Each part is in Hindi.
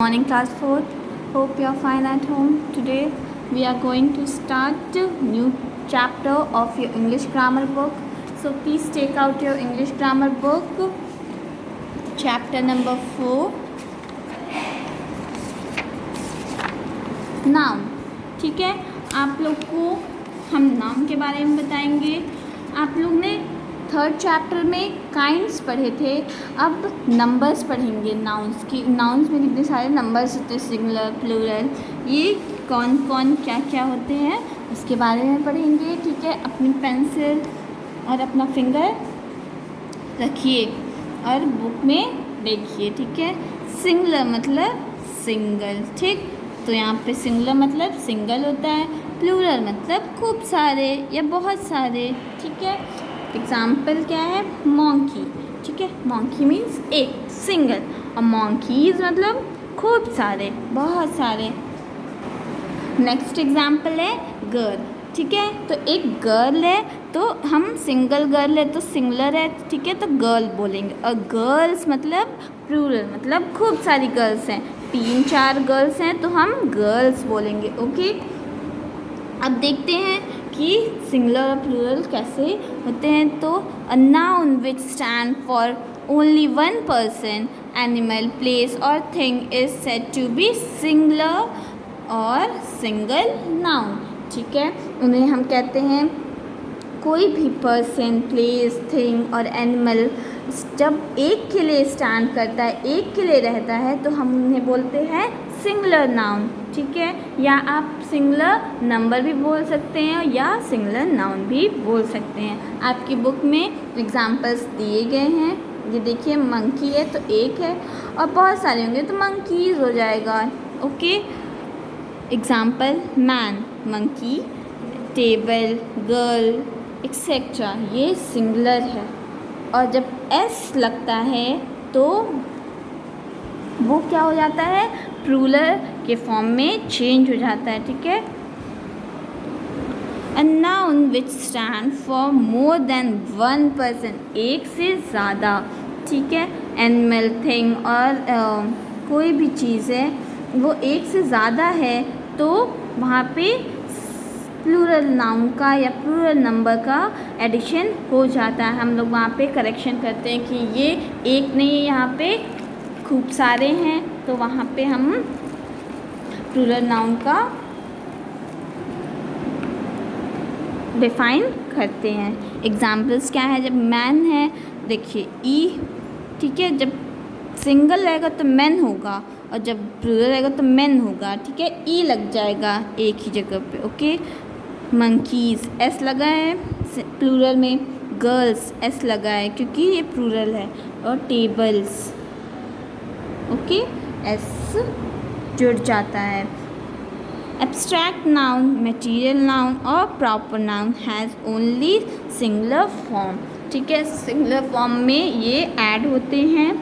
Morning class 4. Hope you are fine at home. Today we are going to start a new chapter of your English grammar book. So please take out your English grammar book. Chapter number 4. Noun. ठीक है, आप लोग को हम नाउन के बारे में बताएंगे. आप लोग ने थर्ड चैप्टर में काइंड्स पढ़े थे. अब नंबर्स पढ़ेंगे नाउन्स की. नाउन्स में कितने सारे नंबर्स होते हैं, सिंगुलर, प्लूरल, ये कौन कौन क्या क्या होते हैं उसके बारे में पढ़ेंगे. ठीक है, अपनी पेंसिल और अपना फिंगर रखिए और बुक में देखिए. ठीक है, सिंगुलर मतलब सिंगल. ठीक, तो यहाँ पे सिंगुलर मतलब सिंगल होता है, प्लूरल मतलब खूब सारे या बहुत सारे. ठीक है, एग्जाम्पल क्या है, मॉन्की. ठीक है, मॉन्की मीन्स एक, सिंगल, और मॉन्कीज मतलब खूब सारे, बहुत सारे. नेक्स्ट एग्जाम्पल है गर्ल. ठीक है, तो एक गर्ल है तो हम सिंगल गर्ल है तो सिंगुलर है. ठीक है, तो गर्ल बोलेंगे. और गर्ल्स मतलब प्लूरल मतलब खूब सारी गर्ल्स हैं, 3-4 गर्ल्स हैं तो हम गर्ल्स बोलेंगे. ओके, अब देखते हैं कि सिंगुलर और प्लूरल कैसे होते हैं. तो a noun which stand for only one person, animal, place और thing is said to be singular और सिंगल नाउन. ठीक है, उन्हें हम कहते हैं कोई भी पर्सन, प्लेस, थिंग और एनिमल जब एक के लिए स्टैंड करता है, एक के लिए रहता है, तो हम उन्हें बोलते हैं सिंगुलर नाउन. ठीक है, या आप सिंगुलर नंबर भी बोल सकते हैं या सिंगुलर नाउन भी बोल सकते हैं. आपकी बुक में एग्जाम्पल्स दिए गए हैं. ये देखिए, मंकी है तो एक है, और बहुत सारे होंगे तो मंकीज हो जाएगा. Okay, example man, monkey, table, girl etcetera, ये सिंगुलर है. और जब एस लगता है तो वो क्या हो जाता है, प्लूरल के फॉर्म में चेंज हो जाता है. ठीक है, अ noun which stand for more than one person, एक से ज़्यादा. ठीक है, एनिमल, थिंग और कोई भी चीज़ है वो एक से ज़्यादा है तो वहाँ पे प्लूरल नाउन का या प्लूरल नंबर का एडिशन हो जाता है. हम लोग वहाँ पे करेक्शन करते हैं कि ये एक नहीं है, यहाँ पे खूब सारे हैं, तो वहाँ पे हम प्लूरल नाउन का डिफाइन करते हैं. एग्जाम्पल्स क्या है, जब मैन है, देखिए ई. ठीक है, जब सिंगल रहेगा तो मैन होगा और जब प्लूरल रहेगा तो मैन होगा. ठीक है, ई लग जाएगा एक ही जगह पे. ओके, मंकीज एस लगा है प्लूरल में, गर्ल्स एस लगा है क्योंकि ये प्लूरल है, और टेबल्स ओके एस जुड़ जाता है. एब्स्ट्रैक्ट नाउन, मटेरियल नाउन और proper noun has only singular form. ठीक है, सिंगुलर फॉर्म में ये ऐड होते हैं.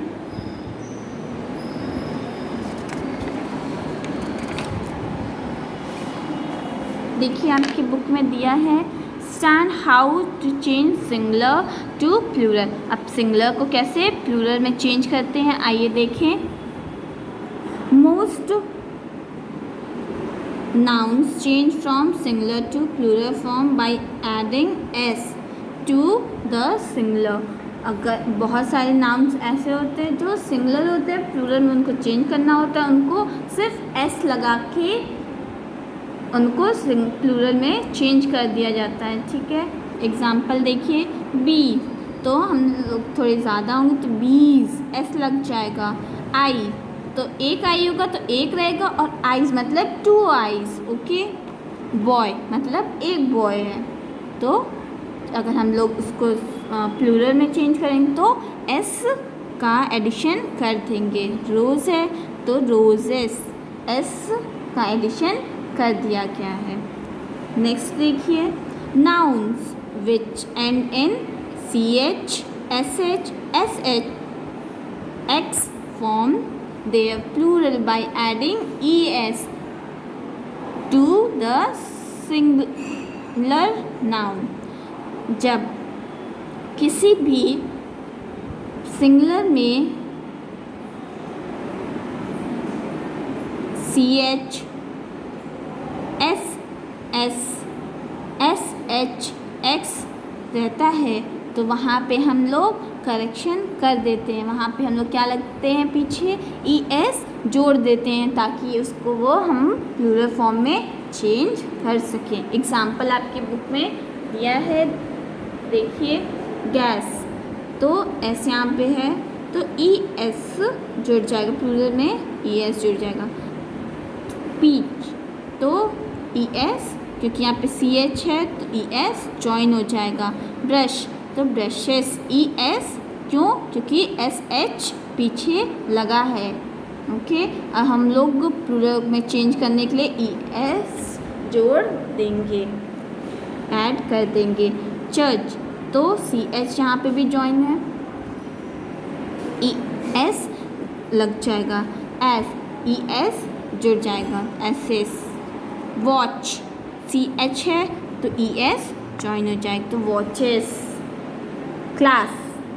देखिए, आपकी बुक में दिया है stand how to change singular to plural. अब सिंगुलर को कैसे प्लूरल में चेंज करते हैं, आइए देखें. Most nouns change from singular to plural form by adding s to the singular. अगर बहुत सारे नाउन्स ऐसे होते हैं जो सिंगुलर होते हैं, प्लूरल में उनको चेंज करना होता है, उनको सिर्फ एस लगा के उनको प्लूरल में चेंज कर दिया जाता है. ठीक है, एग्जाम्पल देखिए, बी, तो हम लोग थोड़े ज़्यादा होंगे तो बीज एस लग जाएगा. आई, तो एक आई होगा तो एक रहेगा, और आइज़ मतलब 2 आइज़. ओके, बॉय मतलब एक बॉय है, तो अगर हम लोग उसको प्लूरल में चेंज करेंगे तो एस का एडिशन कर देंगे. रोज़ है तो रोजेस, एस का एडिशन कर दिया गया है. नेक्स्ट देखिए, nouns which end in CH, SH, SH, X form their plural by adding es to the singular noun. जब किसी भी सिंगुलर में CH, SS, SH, X रहता है तो वहाँ पे हम लोग करेक्शन कर देते हैं। वहाँ पे हम लोग क्या लगते हैं, पीछे ES जोड़ देते हैं ताकि उसको वो हम प्लूरल फॉर्म में चेंज कर सकें। एग्जाम्पल आपकी बुक में दिया है, देखिए गैस, तो ऐसे यहाँ पे है तो ES जुड़ जाएगा, प्लूरल में ES जुड़ जाएगा। पीच तो ES, क्योंकि यहाँ पे CH है तो ES जॉइन हो जाएगा। ब्रश तो ब्रशेस, ES क्यों, क्योंकि SH पीछे लगा है। ओके, और हम लोग प्लूरल में चेंज करने के लिए ES जोड़ देंगे, ऐड कर देंगे। चर्च तो CH यहाँ पे भी जॉइन है, ES लग जाएगा, ES जुड़ जाएगा, SS। वॉच CH है तो ES जॉइन हो जाएगा तो वॉचेस। क्लास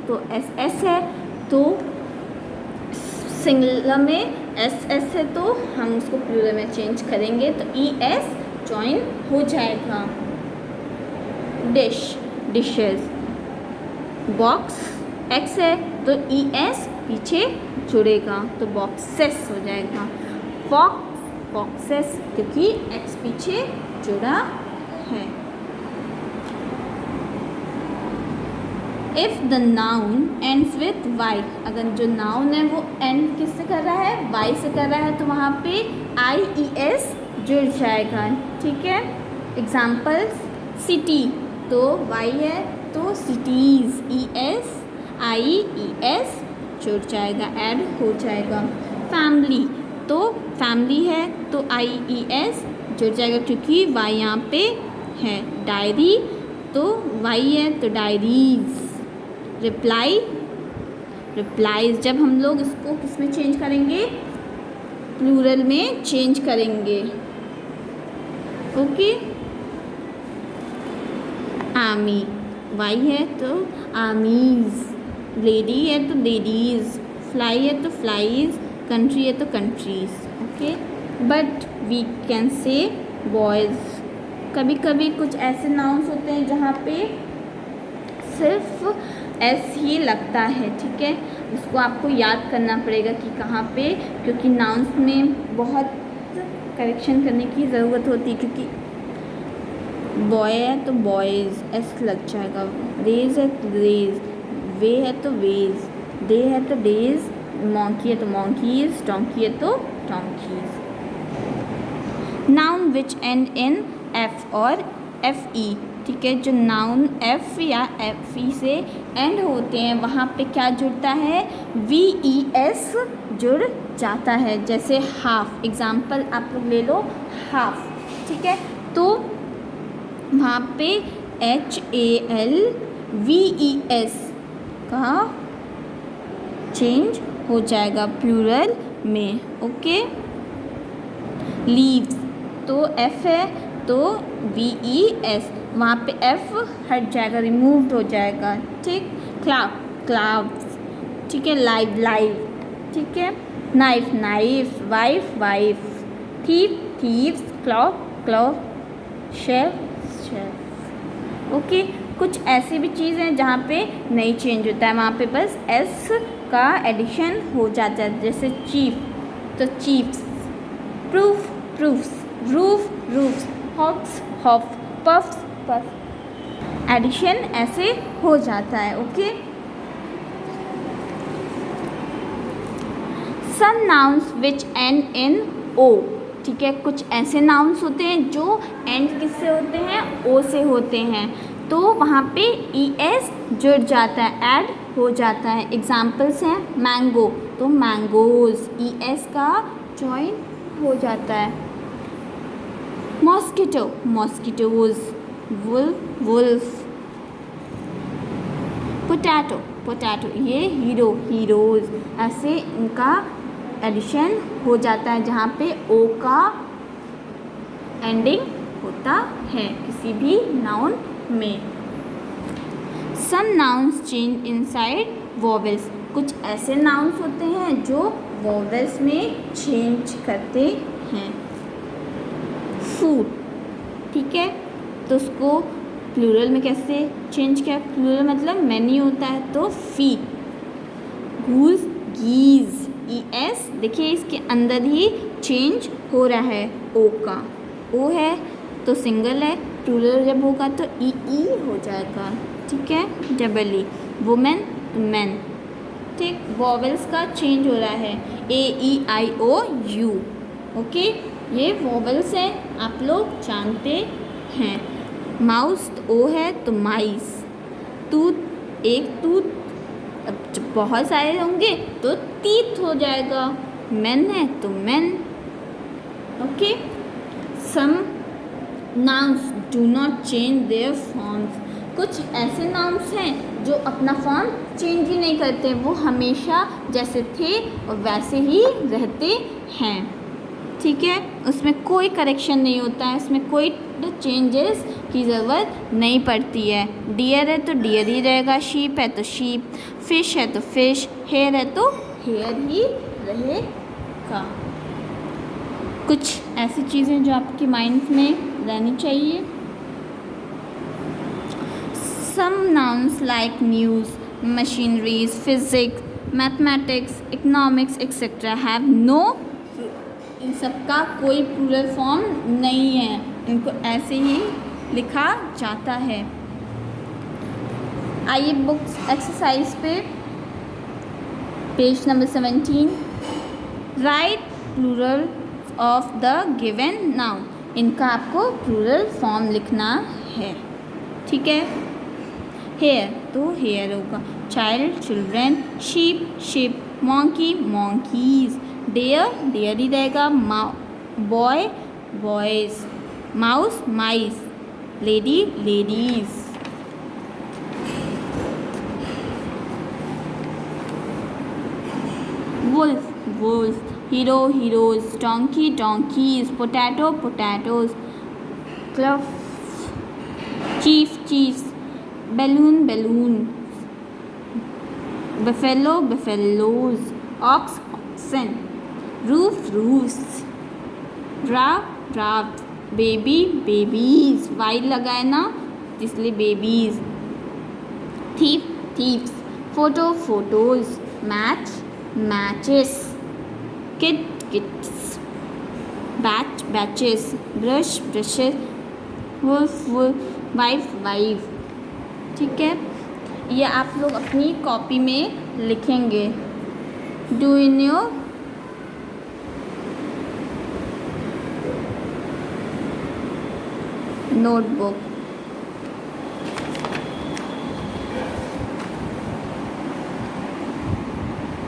तो SS है तो सिंगुलर में SS है तो हम उसको प्लूरल में चेंज करेंगे तो ES जॉइन हो जाएगा। Dish, dishes. बॉक्स X है तो ES पीछे जुड़ेगा तो बॉक्सेस हो जाएगा। बॉक्स, बॉक्सेस, क्योंकि X पीछे जुड़ा है। If the noun ends with y, अगर जो नाउन है वो एंड किससे कर रहा है, वाई से कर रहा है तो वहाँ पे IES जुड़ जाएगा। ठीक है, एग्जाम्पल्स, सिटी तो वाई है तो सिटीज़, ES जुड़ जाएगा, ऐड हो जाएगा। फैमिली तो फैमिली है तो IES जुड़ जाएगा क्योंकि वाई यहाँ पे है। डायरी तो वाई है तो डायरीज। रिप्लाई, रिप्लाईज, जब हम लोग इसको किस में चेंज करेंगे, प्लूरल में चेंज करेंगे। ओके, आर्मी वाई है तो आर्मीज, लेडी है तो लेडीज़, फ्लाई है तो फ्लाईज, कंट्री है तो countries. Okay, but we can say boys. कभी कभी कुछ ऐसे नाउन्स होते हैं जहाँ पे सिर्फ S ही लगता है। ठीक है, उसको आपको याद करना पड़ेगा कि कहाँ पे, क्योंकि नाउन्स में बहुत करेक्शन करने की ज़रूरत होती है। क्योंकि बॉय है तो बॉयज़ S लग जाएगा, रेज है तो रेज, वे है तो वेज, डे है तो डेज, मॉन्की है तो मॉन्कीज, डोंकी है तो donkey's. Noun which end in F और FE। ठीक है, जो नाउन F या FE से एंड होते हैं वहाँ पे क्या जुड़ता है, VES जुड़ जाता है। जैसे हाफ, एग्जाम्पल आप लोग ले लो, हाफ। ठीक है, तो वहाँ पे HALVES का चेंज हो जाएगा प्लूरल में। ओके, लीव्स तो F है तो VES, वहाँ पे F हट जाएगा, रिमूव्ड हो जाएगा। ठीक, क्लाउड, क्लाउड्स। ठीक है, लाइव, लाइव। ठीक है, knife, knife, wife, wife, thief, thieves, clock, clock, chef, chef. Okay, कुछ ऐसी भी चीज़ हैं जहाँ पे नहीं चेंज होता है, वहाँ पे बस S का एडिशन हो जाता है। जैसे चीफ तो chiefs, proof, proofs, roof, roofs, hawks, hoof, puffs, puff. Addition ऐसे हो जाता है। Okay, some nouns which end in O। ठीक है, कुछ ऐसे नाउन्स होते हैं जो एंड किससे होते हैं, O से होते हैं, तो वहाँ पे ES जुड़ जाता है, ऐड हो जाता है। एग्जाम्पल्स हैं, मैंगो तो मैंगोज़, ES का जॉइन हो जाता है। Mosquito, mosquitoes, wolf, wolf. Potato, potato, ये हीरो, हीरोज़। ऐसे इनका एडिशन हो जाता है जहाँ पे O का एंडिंग होता है किसी भी नाउन में। Some nouns change inside vowels, कुछ ऐसे नाउन्स होते हैं जो वॉवेल्स में चेंज करते हैं। फूड, ठीक है, तो उसको प्लूरल में कैसे चेंज किया? प्लूरल मतलब मैनी होता है तो फीड। गूज, गीज, ES, देखिए इसके अंदर ही चेंज हो रहा है ओ का। ओ है तो सिंगल है, प्लूरल जब होगा तो EE हो जाएगा, ठीक है, डबल E। वुमेन, मैन, ठीक। वॉवेल्स का चेंज हो रहा है AEIOU, ओके, ये वॉवेल्स हैं, आप लोग जानते हैं। माउस ओ है तो माइस। टूथ, एक टूथ, अब जब बहुत सारे होंगे तो टीथ हो जाएगा। मैन है तो man, okay. Some nouns do not change their forms, कुछ ऐसे नाउन्स हैं जो अपना फॉर्म चेंज ही नहीं करते, वो हमेशा जैसे थे और वैसे ही रहते हैं, ठीक है, उसमें कोई करेक्शन नहीं होता है, उसमें कोई चेंजेस की ज़रूरत नहीं पड़ती है। डियर है तो डियर ही रहेगा, शीप है तो शीप, फिश है तो फिश, हेयर है तो हेयर ही रहेगा। कुछ ऐसी चीज़ें जो आपके माइंड में रहनी चाहिए। Some nouns like news, machineries, physics, mathematics, economics etcetera have no, इन सब का कोई प्लूरल फॉर्म नहीं है, इनको ऐसे ही लिखा जाता है। आइए बुक्स एक्सरसाइज पे page number 17, write plural of the given noun, इनका आपको प्लूरल फॉर्म लिखना है, ठीक है। हेयर तो हेयर होगा, child children, sheep sheep, monkey monkeys, deer deer ही रहेगा, boy boys, mouse mice, lady ladies. Wolf wolf, hero heroes, donkey donkeys, potato potatoes, cliff chief chiefs, balloon balloon, buffalo buffaloes, ox oxen, roof roofs, draft draft, baby babies, वाइड लगाए ना इसलिए babies, thief thieves, photo photos, match matches, kid kids, batch batches, brush brushes, wolf wolf, wife wife, ठीक है। ये आप लोग अपनी कॉपी में लिखेंगे, do in your notebook.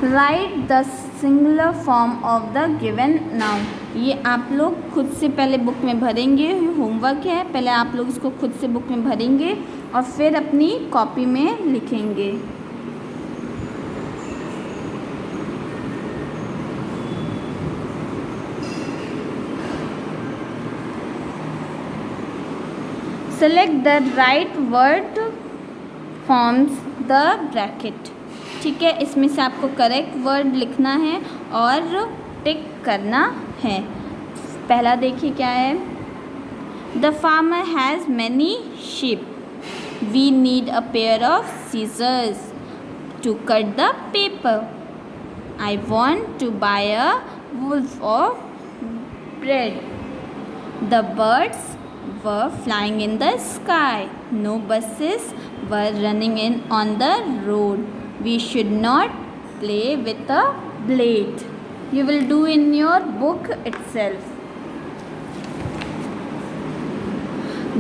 Write the singular form of the given noun. ये आप लोग खुद से पहले बुक में भरेंगे, होमवर्क है, पहले आप लोग इसको खुद से बुक में भरेंगे और फिर अपनी कॉपी में लिखेंगे। Select the right word forms the bracket, ठीक है, इसमें से आपको करेक्ट वर्ड लिखना है और टिक करना है। पहला देखिए क्या है, the farmer has many sheep, we need a pair of scissors to cut the paper, I want to buy a wolf of bread, the birds were flying in the sky, no buses were running in on the road, we should not play with a blade. You will do in your book itself.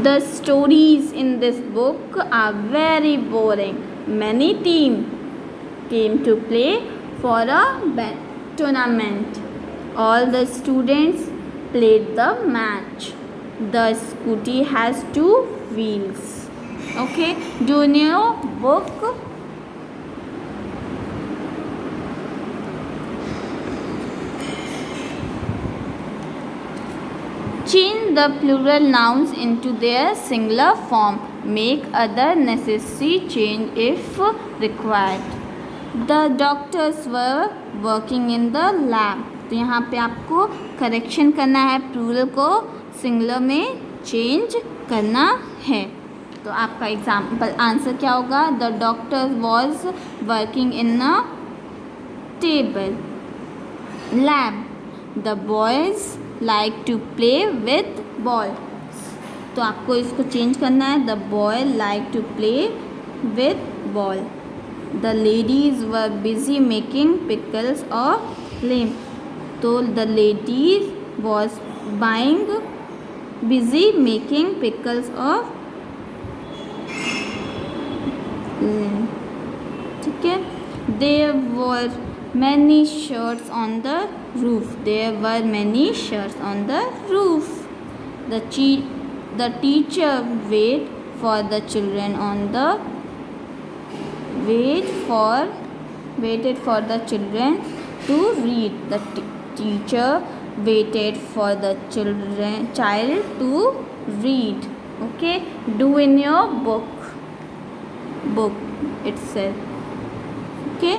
The stories in this book are very boring. Many teams came to play for a tournament. All the students played the match. The scooty has 2 wheels. Okay, do in your book. Change the plural nouns into their singular form. Make other necessary change if required. The doctors were working in the lab. तो यहाँ पे आपको करेक्शन करना है, प्लूरल को सिंगुलर में चेंज करना है। तो आपका एग्जाम्पल आंसर क्या होगा? The doctor was working in a table lab. The boys like to play with ball. तो आपको इसको चेंज करना है, the boy like to play with ball. The ladies were busy making pickles और लेम। तो the ladies was buying busy making pickles और लेम। ठीक है। There were many shirts on the roof. There were many shirts on the roof. The teacher waited for the children to read. The teacher waited for the child to read. Okay, do in your book itself. Okay,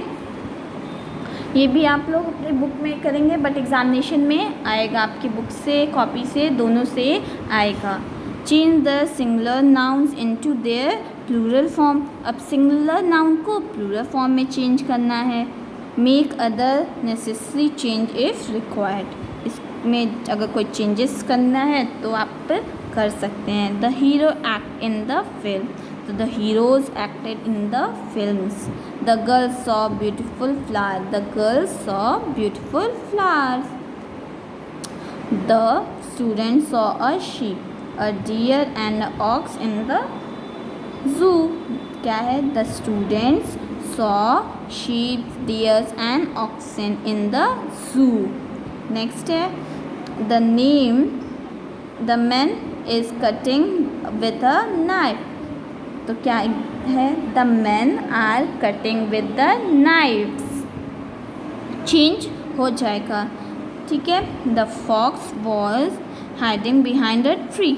ये भी आप लोग अपने बुक में करेंगे, बट एग्जामिनेशन में आएगा, आपकी बुक से, कॉपी से, दोनों से आएगा। Change the singular nouns into their plural form. अब सिंगुलर नाउन को प्लूरल फॉर्म में चेंज करना है। Make other necessary change if required. इसमें अगर कोई चेंजेस करना है तो आप कर सकते हैं। The hero act in the film. तो the heroes acted in the films. The girls saw beautiful flower. The girls saw beautiful flowers. The student saw a sheep, a deer and a ox in the zoo. क्या है? The students saw sheep, deers and oxen in the zoo. Next है the man is cutting with a knife. तो क्या है? The man are cutting with the knifes. Change हो जाएगा। ठीक है। The fox was hiding behind the tree.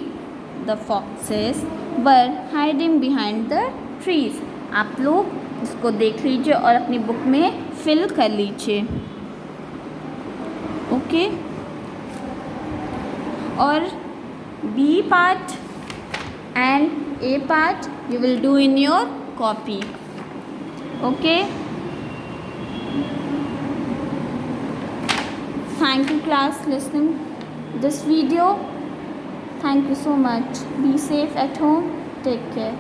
The foxes were hiding behind the trees. आप लोग इसको देख लीजिए और अपनी बुक में फिल कर लीजिए। ओके। और B part and A part you will do in your copy. Okay. Thank you class listening this video. Thank you so much. Be safe at home. Take care.